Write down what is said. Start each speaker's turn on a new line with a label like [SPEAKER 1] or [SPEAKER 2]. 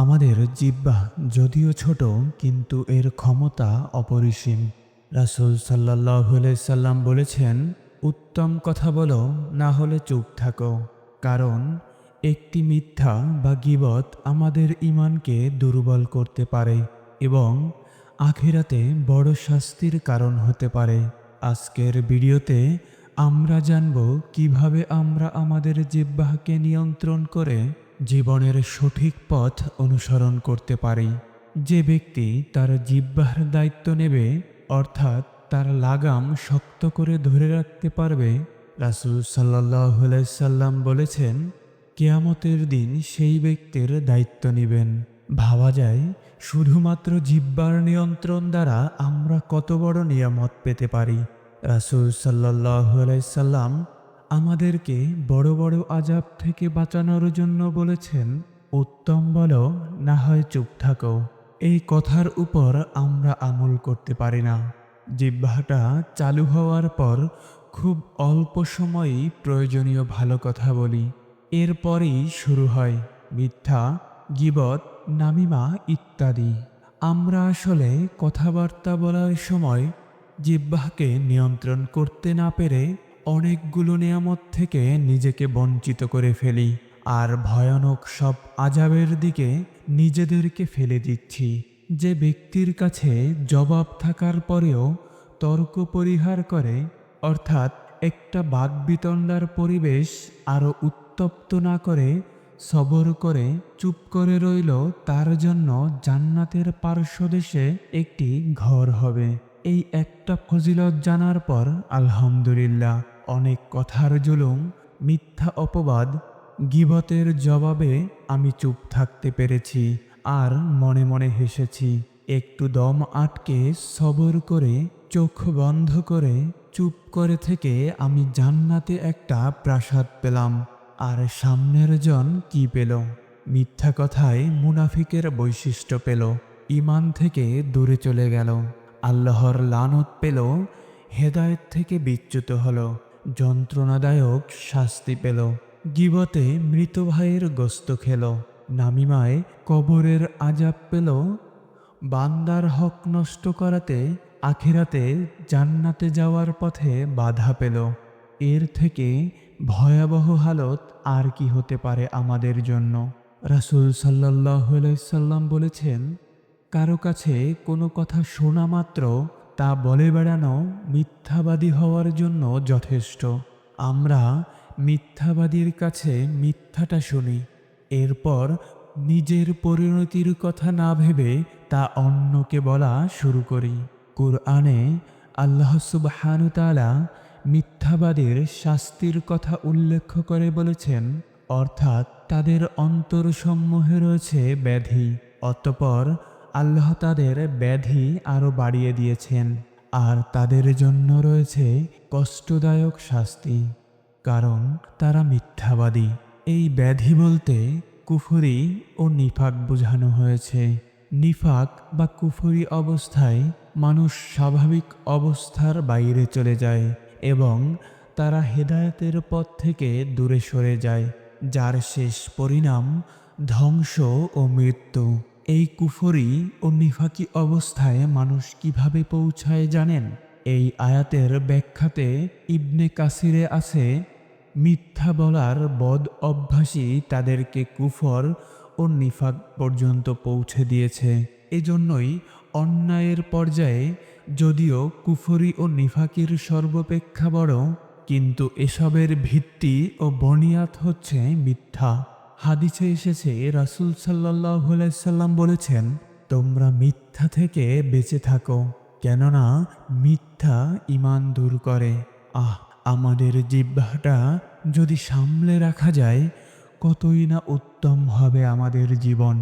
[SPEAKER 1] আমাদের জিহ্বা যদিও ছোট কিন্তু এর ক্ষমতা অপরিসীম। রাসূল সাল্লাল্লাহু আলাইহি সাল্লাম বলেছেন, উত্তম কথা বলো, না হলে চুপ থাকো। কারণ একটি মিথ্যা বা গীবত আমাদের ঈমানকে দুর্বল করতে পারে এবং আখিরাতে বড় শাস্তির কারণ হতে পারে। আজকের ভিডিওতে আমরা জানব কিভাবে আমরা আমাদের জিহ্বাকে নিয়ন্ত্রণ করে জীবনের সঠিক পথ অনুসরণ করতে পারি। যে ব্যক্তি তার জিহ্বার দায়িত্ব নেবে, অর্থাৎ তার লাগাম শক্ত করে ধরে রাখতে পারবে, রাসূল সাল্লাল্লাহু আলাইহি সাল্লাম বলেছেন, কিয়ামতের দিন সেই ব্যক্তির দায়িত্ব নেবেন। ভাবা যায় শুধুমাত্র জিহ্বার নিয়ন্ত্রণ দ্বারা আমরা কত বড় নিয়ামত পেতে পারি। রাসূল সাল্লাল্লাহু আলাইহি সাল্লাম আমাদেরকে বড় বড় আযাব থেকে বাঁচানোর জন্য বলেছেন, উত্তম বলো, না হয় চুপ থাকো। এই কথার উপর আমরা আমল করতে পারি না। জিহ্বাটা চালু হওয়ার পর খুব অল্প সময়ই প্রয়োজনীয় ভালো কথা বলি, এরপরই শুরু হয় মিথ্যা, গীবত, নামিমা ইত্যাদি। আমরা আসলে কথাবার্তা বলার সময় জিহ্বাকে নিয়ন্ত্রণ করতে না পেরে অনেকগুলো নিয়ামত থেকে নিজেকে বঞ্চিত করে ফেলি আর ভয়ানক সব আযাবের দিকে নিজেদেরকে ফেলে দিচ্ছি। যে ব্যক্তির কাছে জবাব থাকার পরেও তর্ক পরিহার করে, অর্থাৎ একটা বাকবিতণ্ডার পরিবেশ আরও উত্তপ্ত না করে সবর করে চুপ করে রইল, তার জন্য জান্নাতের পার্শ্বদেশে একটি ঘর হবে। এই একটা ফজিলত জানার পর আলহামদুলিল্লাহ, অনেক কথার জুলুম, মিথ্যা অপবাদ, গীবতের জবাবে আমি চুপ থাকতে পেরেছি আর মনে মনে হেসেছি। একটু দম আটকে সবর করে চোখ বন্ধ করে চুপ করে থেকে আমি জান্নাতে একটা প্রাসাদ পেলাম। আর সামনের জন কি পেল? মিথ্যা কথায় মুনাফিকের বৈশিষ্ট্য পেল, ঈমান থেকে দূরে চলে গেল, আল্লাহর লানত পেল, হেদায়েত থেকে বিচ্যুত হল, যন্ত্রণাদায়ক শাস্তি পেল। গীবতে মৃত ভাইয়ের গোস্ত খেল, নামিমায় কবরের আযাব পেল, বান্দার হক নষ্ট করাতে আখিরাতে জান্নাতে যাওয়ার পথে বাধা পেল। এর থেকে ভয়াবহ হালত আর কি হতে পারে আমাদের জন্য? রাসূল সাল্লাল্লাহু আলাইহি সাল্লাম বলেছেন, কারো কাছে কোনো কথা শোনা মাত্র তা বলে বেড়ানো মিথ্যাবাদী হওয়ার জন্য যথেষ্ট। আমরা মিথ্যাবাদীর কাছে মিথ্যাটা শুনি, এরপর নিজের পরিণতির কথা না ভেবে তা অন্যকে বলা শুরু করি। কুরআনে আল্লাহ সুবহানাহু ওয়া তাআলা মিথ্যাবাদীর শাস্তির কথা উল্লেখ করে বলেছেন, অর্থাৎ তাদের অন্তরসমূহে রয়েছে ব্যাধি, অতঃপর আল্লাহ তাদের ব্যাধি আরও বাড়িয়ে দিয়েছেন আর তাদের জন্য রয়েছে কষ্টদায়ক শাস্তি, কারণ তারা মিথ্যাবাদী। এই ব্যাধি বলতে কুফরি ও নিফাক বোঝানো হয়েছে। নিফাক বা কুফরি অবস্থায় মানুষ স্বাভাবিক অবস্থার বাইরে চলে যায় এবং তারা হেদায়েতের পথ থেকে দূরে সরে যায়, যার শেষ পরিণাম ধ্বংস ও মৃত্যু। এই কুফরি ও নিফাকি অবস্থায় মানুষ কিভাবে পৌঁছায় জানেন? এই আয়াতের ব্যাখ্যাতে ইবনে কাসিরে আছে, মিথ্যা বলার বদ অভ্যাসই তাদেরকে কুফর ও নিফাক পর্যন্ত পৌঁছে দিয়েছে। এজন্যই অন্যায়ের পর্যায়ে যদিও কুফরি ও নিফাকির সর্বাপেক্ষা বড়, কিন্তু এসবের ভিত্তি ও বুনিয়াদ হচ্ছে মিথ্যা। হাদিসে এসেছে, রাসূল সাল্লাল্লাহু আলাইহি সাল্লাম বলেছেন, তোমরা মিথ্যা থেকে বেঁচে থাকো, কেননা মিথ্যা ঈমান দূর করে। আমাদের জিহ্বাটা যদি সামলে রাখা যায়, কতই না উত্তম হবে আমাদের জীবন।